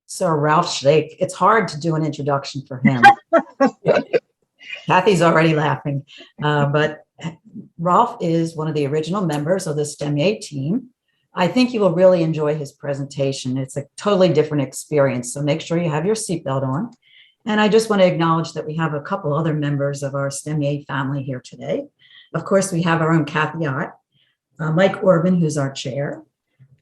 Sir Ralph Schlake. It's hard to do an introduction for him. Kathy's already laughing, but Ralph is one of the original members of the STEM-A team. I think you will really enjoy his presentation. It's a totally different experience, so make sure you have your seatbelt on. And I just want to acknowledge that we have a couple other members of our STEM-A family here today. Of course, we have our own Kathy Ott, Mike Orban, who's our chair,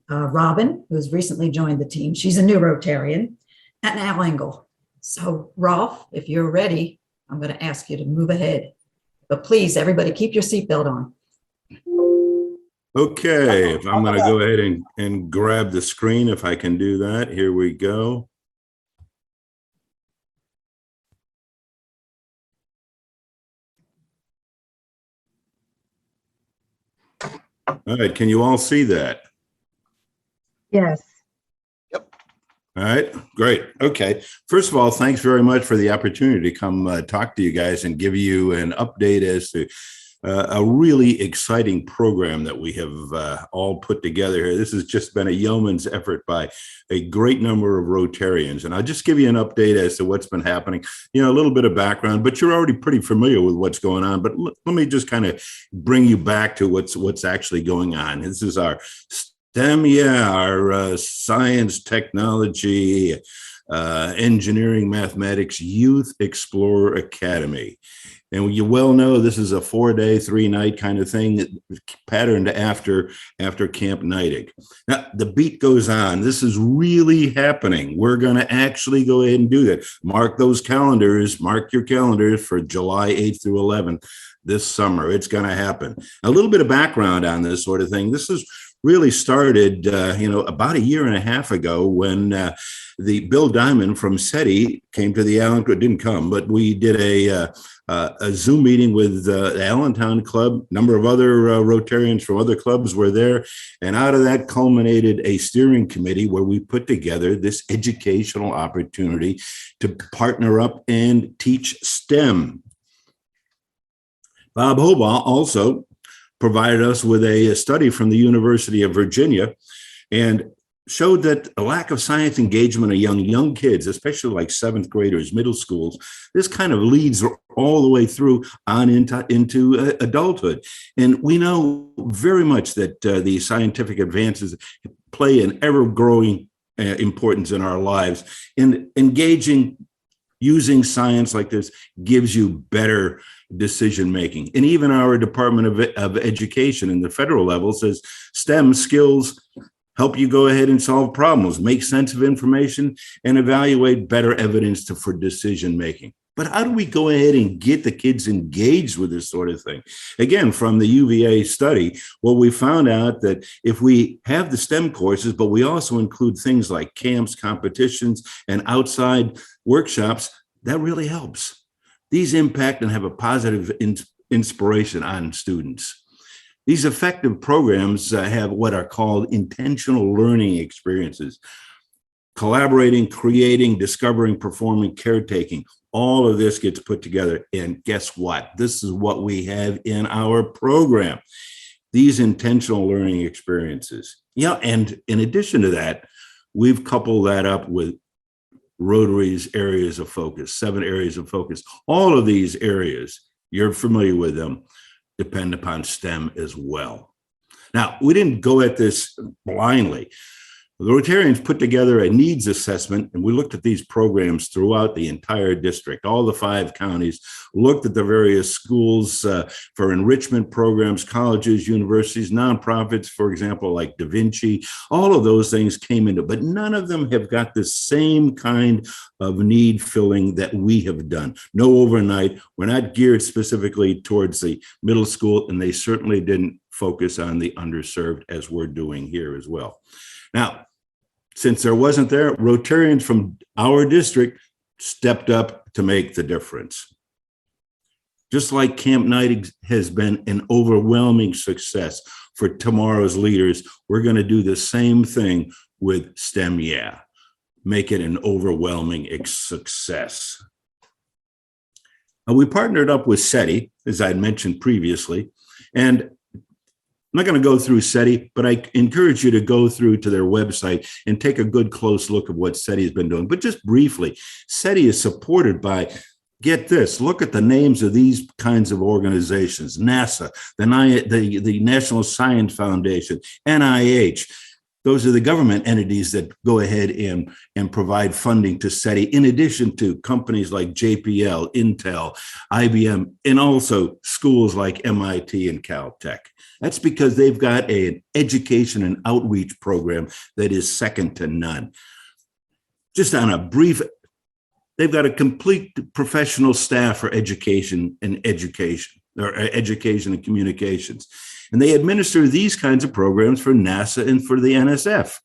Robin, who's recently joined the team. She's a new Rotarian, and Al Engel. So Rolf, if you're ready, I'm going to ask you to move ahead. But please, everybody, keep your seatbelt on. Okay, if I'm going to go ahead and grab the screen, if I can do that. Here we go. All right, can you all see that? Yes. Yep. All right, great. Okay. First of all, thanks very much for the opportunity to come talk to you guys and give you an update as to a really exciting program that we have all put together here. This has just been a yeoman's effort by a great number of Rotarians. And I'll just give you an update as to what's been happening, you know, a little bit of background, but you're already pretty familiar with what's going on. But let me just kind of bring you back to what's actually going on. This is our STEM, our science, technology, engineering, mathematics, Youth Explorer Academy. And you well know this is a 4-day, 3-night kind of thing patterned after Camp Neidig. Now, the beat goes on. This is really happening. We're going to actually go ahead and do that. Mark those calendars. Mark your calendars for July 8th through 11th this summer. It's going to happen. A little bit of background on this sort of thing. This is really started, about a year and a half ago when the Bill Diamond from SETI came to the Allentown, didn't come, but we did a Zoom meeting with the Allentown Club. A number of other Rotarians from other clubs were there. And out of that culminated a steering committee where we put together this educational opportunity to partner up and teach STEM. Bob Hobaugh also provided us with a study from the University of Virginia and showed that a lack of science engagement of young kids, especially like 7th graders, middle schools, this kind of leads all the way through on into adulthood. And we know very much that the scientific advances play an ever-growing importance in our lives. And engaging using science like this gives you better decision making. And even our Department of Education in the federal level says STEM skills help you go ahead and solve problems, make sense of information, and evaluate better evidence for decision making. But how do we go ahead and get the kids engaged with this sort of thing? Again, from the UVA study, well, we found out that if we have the STEM courses, but we also include things like camps, competitions, and outside workshops, that really helps. These impact and have a positive inspiration on students. These effective programs have what are called intentional learning experiences. Collaborating, creating, discovering, performing, caretaking. All of this gets put together. And guess what? This is what we have in our program. These intentional learning experiences. Yeah, and in addition to that, we've coupled that up with Rotary's areas of focus, 7 areas of focus. All of these areas, you're familiar with them, depend upon STEM as well. Now, we didn't go at this blindly. The Rotarians put together a needs assessment, and we looked at these programs throughout the entire district. All the 5 counties looked at the various schools for enrichment programs, colleges, universities, nonprofits, for example, like Da Vinci. All of those things came into, but none of them have got the same kind of need filling that we have done. No overnight. We're not geared specifically towards the middle school, and they certainly didn't focus on the underserved as we're doing here as well. Now, since there wasn't there, Rotarians from our district stepped up to make the difference. Just like Camp Neidig has been an overwhelming success for tomorrow's leaders, we're going to do the same thing with STEM, YEA. Make it an overwhelming success. We partnered up with SETI, as I mentioned previously, and not going to go through SETI, but I encourage you to go through to their website and take a good close look at what SETI has been doing. But just briefly, SETI is supported by, get this, look at the names of these kinds of organizations: NASA, the National Science Foundation, NIH. Those are the government entities that go ahead and provide funding to SETI, in addition to companies like JPL, Intel, IBM, and also schools like MIT and Caltech. That's because they've got an education and outreach program that is second to none. Just on a brief, they've got a complete professional staff for education and communications. And they administer these kinds of programs for NASA and for the NSF.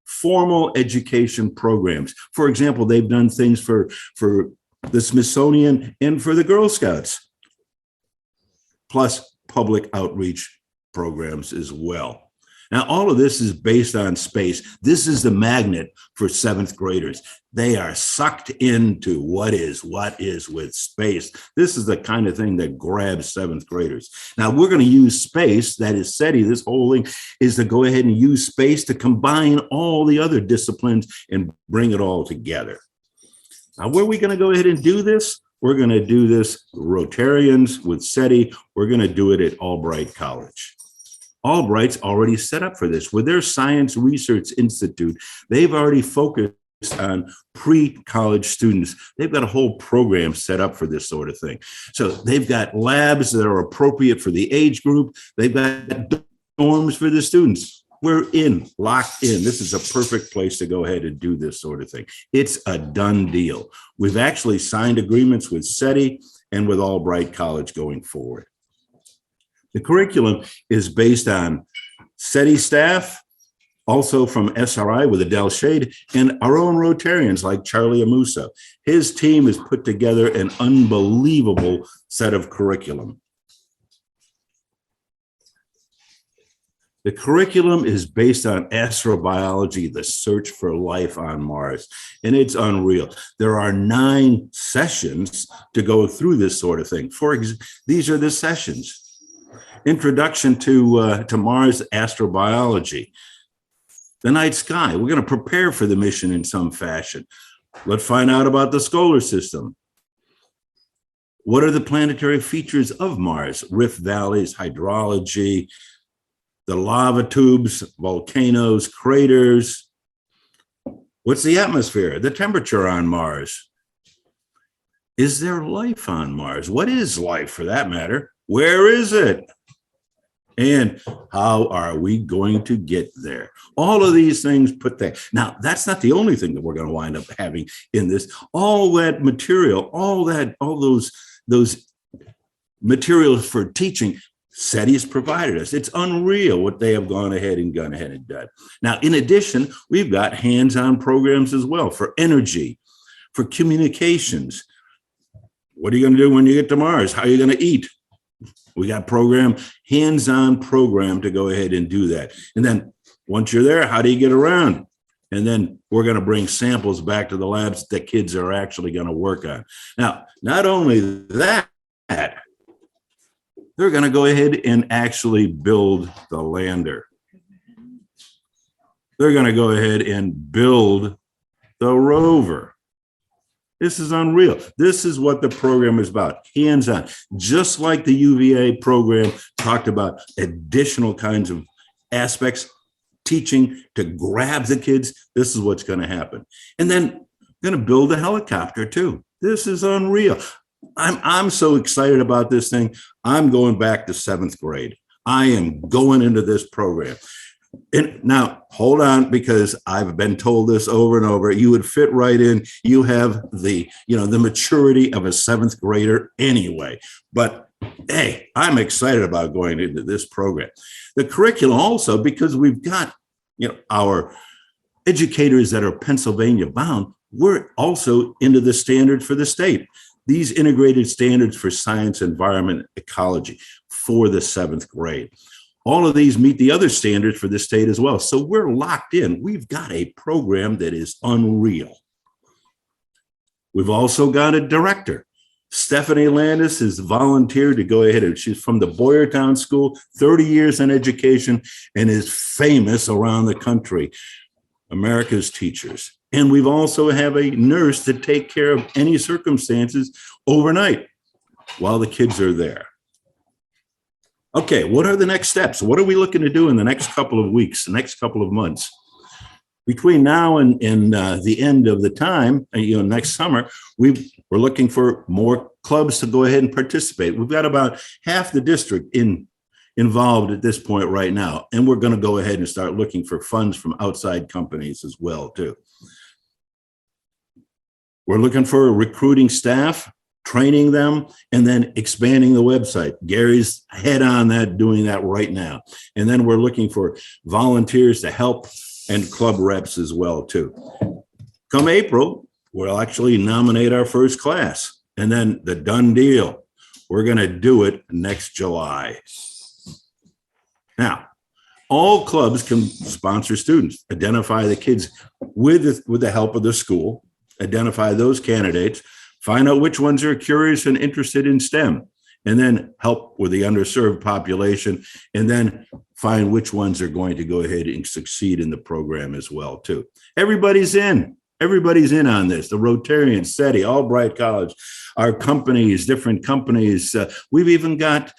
Formal education programs. For example, they've done things for the Smithsonian and for the Girl Scouts, plus public outreach programs as well. Now, all of this is based on space. This is the magnet for seventh graders. They are sucked into what is with space. This is the kind of thing that grabs seventh graders. Now, we're going to use space, that is SETI, this whole thing is to go ahead and use space to combine all the other disciplines and bring it all together. Now, where are we going to go ahead and do this? We're going to do this Rotarians with SETI. We're going to do it at Albright College. Albright's already set up for this. With their Science Research Institute, they've already focused on pre-college students. They've got a whole program set up for this sort of thing. So they've got labs that are appropriate for the age group. They've got dorms for the students. We're locked in. This is a perfect place to go ahead and do this sort of thing. It's a done deal. We've actually signed agreements with SETI and with Albright College going forward. The curriculum is based on SETI staff, also from SRI with Adele Shade, and our own Rotarians like Charlie Amusa. His team has put together an unbelievable set of curriculum. The curriculum is based on astrobiology, the search for life on Mars, and it's unreal. There are 9 sessions to go through this sort of thing. These are the sessions. Introduction to Mars astrobiology. The night sky. We're going to prepare for the mission in some fashion. Let's find out about the solar system. What are the planetary features of Mars? Rift valleys, hydrology, the lava tubes, volcanoes, craters. What's the atmosphere, the temperature on Mars? Is there life on Mars? What is life, for that matter? Where is it? And how are we going to get there? All of these things put there. Now, that's not the only thing that we're going to wind up having in this. All that material, all those materials for teaching, SETI has provided us. It's unreal what they have gone ahead and done. Now, in addition, we've got hands-on programs as well for energy, for communications. What are you going to do when you get to Mars? How are you going to eat? We got hands-on program to go ahead and do that. And then once you're there, how do you get around? And then we're going to bring samples back to the labs that kids are actually going to work on. Now, not only that, they're going to go ahead and actually build the lander. They're going to go ahead and build the rover. This is unreal. This is what the program is about, hands-on. Just like the UVA program talked about additional kinds of aspects, teaching to grab the kids, this is what's going to happen. And then going to build a helicopter too. This is unreal. I'm so excited about this thing. I'm going back to 7th grade. I am going into this program. And now hold on, because I've been told this over and over. You would fit right in. You have the maturity of a 7th grader anyway. But hey, I'm excited about going into this program. The curriculum also, because we've got our educators that are Pennsylvania bound, we're also into the standard for the state. These integrated standards for science, environment, ecology for the 7th grade. All of these meet the other standards for the state as well. So we're locked in. We've got a program that is unreal. We've also got a director. Stephanie Landis has volunteered to go ahead. She's from the Boyertown School, 30 years in education, and is famous around the country. America's teachers. And we've also have a nurse to take care of any circumstances overnight while the kids are there. Okay, what are the next steps? What are we looking to do in the next couple of weeks, the next couple of months? Between now and the end of the time, next summer, we're looking for more clubs to go ahead and participate. We've got about half the district involved at this point right now, and we're going to go ahead and start looking for funds from outside companies as well too. We're looking for recruiting staff, training them, and then expanding the website. Gary's head on that, doing that right now. And then we're looking for volunteers to help and club reps as well too. Come April, we'll actually nominate our first class, and then the done deal. We're going to do it next July. Now, all clubs can sponsor students, identify the kids with the help of the school, identify those candidates, find out which ones are curious and interested in STEM, and then help with the underserved population, and then find which ones are going to go ahead and succeed in the program as well too. Everybody's in. Everybody's in on this. The Rotarian, SETI, Albright College, our companies, different companies. We've even got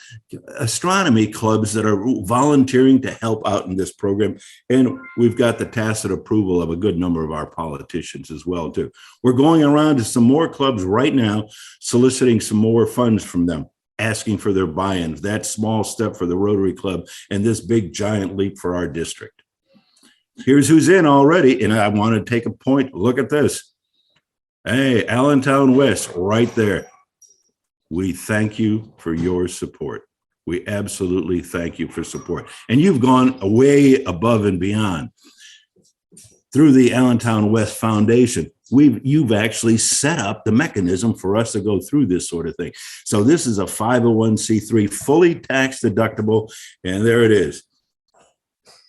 astronomy clubs that are volunteering to help out in this program. And we've got the tacit approval of a good number of our politicians as well too. We're going around to some more clubs right now, soliciting some more funds from them, asking for their buy-ins. That small step for the Rotary Club and this big giant leap for our district. Here's who's in already, and I want to take a point. Look at this. Hey, Allentown West, right there. We thank you for your support. We absolutely thank you for support. And you've gone way above and beyond. Through the Allentown West Foundation, you've actually set up the mechanism for us to go through this sort of thing. So this is a 501c3, fully tax deductible, and there it is.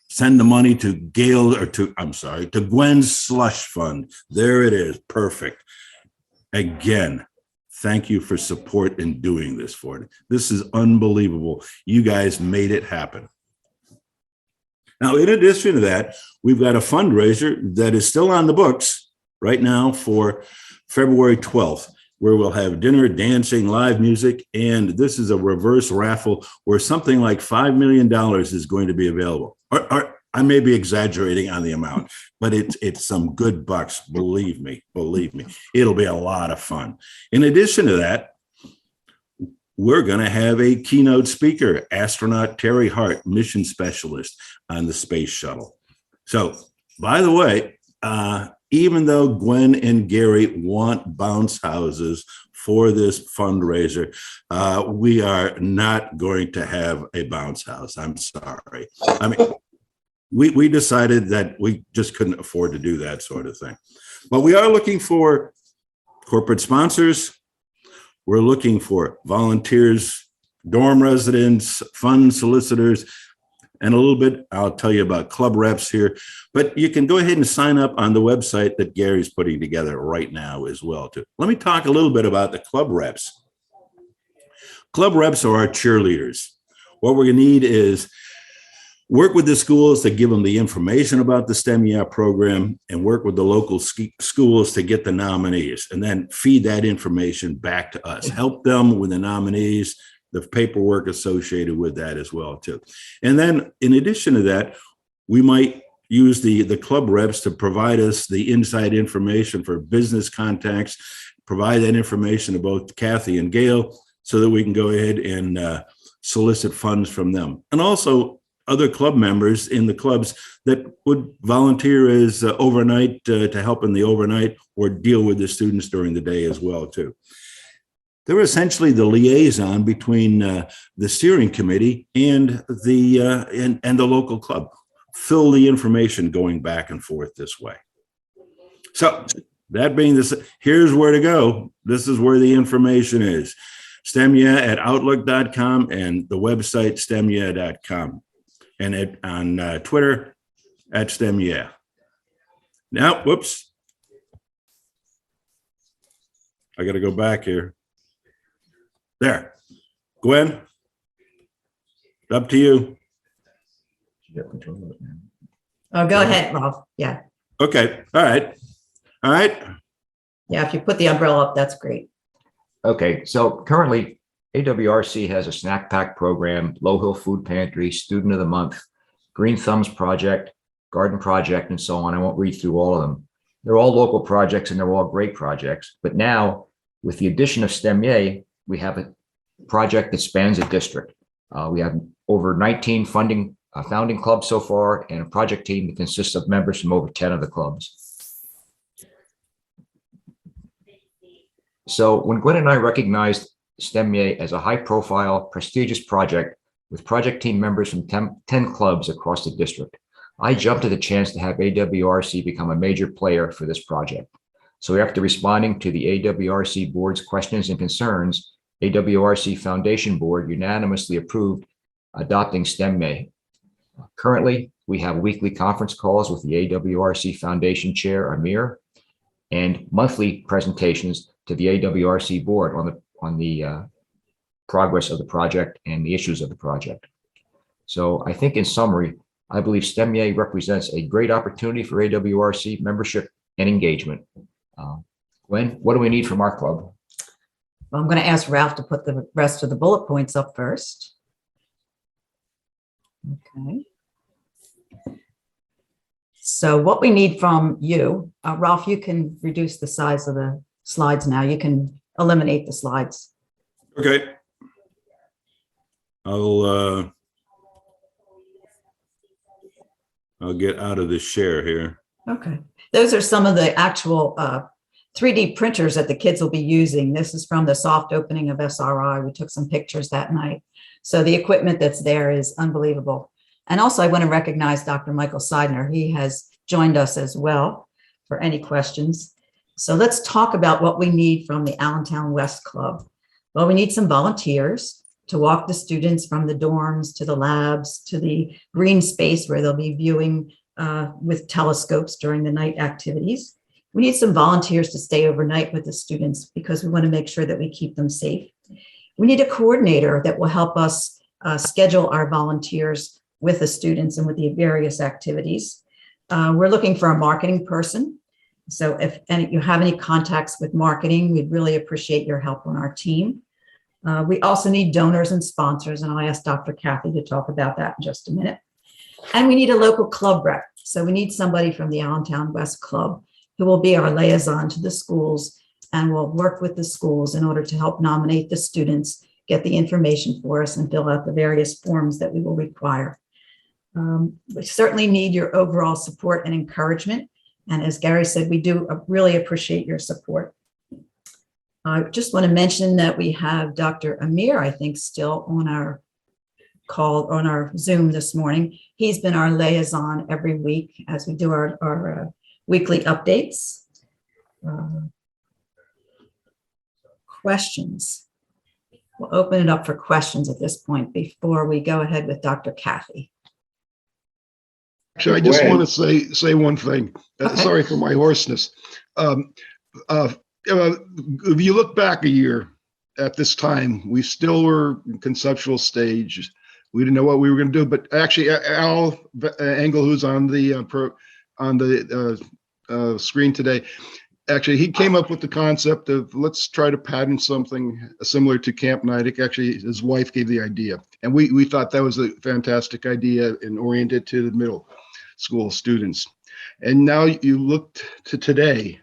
Send the money to to Gwen's slush fund. There it is. Perfect. Again, thank you for support in doing this for it. This is unbelievable. You guys made it happen. Now, in addition to that, we've got a fundraiser that is still on the books right now for February 12th, where we'll have dinner, dancing, live music, and this is a reverse raffle where something like $5 million is going to be available. Or I may be exaggerating on the amount, but it's some good bucks, believe me. It'll be a lot of fun. In addition to that, we're going to have a keynote speaker, astronaut Terry Hart, mission specialist on the space shuttle. So, by the way, even though Gwen and Gary want bounce houses for this fundraiser, we are not going to have a bounce house. I'm sorry. I mean, we decided that we just couldn't afford to do that sort of thing. But we are looking for corporate sponsors. We're looking for volunteers, dorm residents, fund solicitors, and a little bit, I'll tell you about club reps here, but you can go ahead and sign up on the website that Gary's putting together right now as well too. Let me talk a little bit about the club reps. Club reps are our cheerleaders. What we're gonna need is work with the schools to give them the information about the STEM YEA program and work with the local schools to get the nominees and then feed that information back to us. Help them with the nominees, the paperwork associated with that as well too. And then in addition to that, we might use the club reps to provide us the inside information for business contacts, provide that information to both Kathy and Gail so that we can go ahead and solicit funds from them. And also other club members in the clubs that would volunteer as overnight to help in the overnight or deal with the students during the day as well too. They're essentially the liaison between the steering committee and the local club. Fill the information going back and forth this way. So that being this, here's where to go. This is where the information is. STEMYEA at outlook.com and the website stemyea.com. And on Twitter at STEMYEA. Now, whoops. I got to go back here. There. Gwen, up to you. Oh, go ahead, Ralph. Yeah. Okay. All right. All right. Yeah. If you put the umbrella up, that's great. Okay, so currently AWRC has a snack pack program, Low Hill Food Pantry, Student of the Month, Green Thumbs Project, Garden Project, and so on. I won't read through all of them. They're all local projects and they're all great projects. But now with the addition of STEM YEA, we have a project that spans a district. We have over 19 founding clubs so far, and a project team that consists of members from over 10 of the clubs. So when Gwen and I recognized STEM YEA as a high-profile, prestigious project with project team members from 10 clubs across the district, I jumped at the chance to have AWRC become a major player for this project. So after responding to the AWRC board's questions and concerns, AWRC Foundation Board unanimously approved adopting STEM YEA. Currently, we have weekly conference calls with the AWRC Foundation Chair, Amir, and monthly presentations to the AWRC board on the progress of the project and the issues of the project. So I think in summary, I believe STEM YEA represents a great opportunity for AWRC membership and engagement. Gwen, what do we need from our club? Well, I'm going to ask Ralph to put the rest of the bullet points up first. Okay. So what we need from you, Ralph, you can reduce the size of the slides now. You can eliminate the slides. Okay. I'll get out of this share here. Okay. Those are some of the actual 3D printers that the kids will be using. This is from the soft opening of SRI. We took some pictures that night. So the equipment that's there is unbelievable. And also I want to recognize Dr. Michael Seidner. He has joined us as well for any questions. So let's talk about what we need from the Allentown West Club. Well, we need some volunteers to walk the students from the dorms to the labs to the green space where they'll be viewing with telescopes during the night activities. We need some volunteers to stay overnight with the students because we want to make sure that we keep them safe. We need a coordinator that will help us schedule our volunteers with the students and with the various activities. We're looking for a marketing person. So if you have any contacts with marketing, we'd really appreciate your help on our team. We also need donors and sponsors, and I'll ask Dr. Kathy to talk about that in just a minute. And we need a local club rep. So we need somebody from the Allentown West Club who will be our liaison to the schools and will work with the schools in order to help nominate the students, get the information for us, and fill out the various forms that we will require. We certainly need your overall support and encouragement. And as Gary said, we do really appreciate your support. I just want to mention that we have Dr. Amir, I think, still on our call, on our Zoom this morning. He's been our liaison every week as we do our weekly updates. Questions? We'll open it up for questions at this point before we go ahead with Dr. Kathy. Actually, I just want to say one thing. Okay. Sorry for my hoarseness. If you look back a year at this time, we still were in conceptual stage. We didn't know what we were going to do. But actually, Al Engel, who's on the screen today, actually he came up with the concept of let's try to pattern something similar to Camp Nidec. Actually, his wife gave the idea, and we thought that was a fantastic idea and oriented to the middle school students. And now you look to today,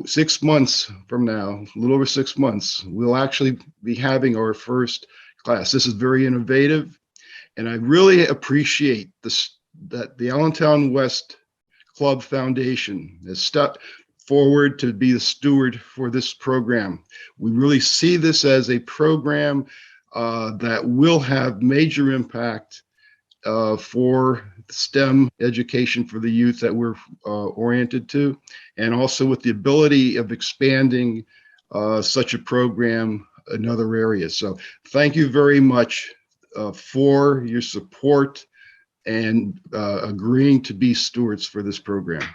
6 months from now, a little over 6 months, we'll actually be having our first class. This is very innovative, and I really appreciate this, that the Allentown West Club Foundation has stepped forward to be the steward for this program. We really see this as a program that will have major impact for STEM education for the youth that we're oriented to, and also with the ability of expanding such a program in other areas. So thank you very much for your support and agreeing to be stewards for this program.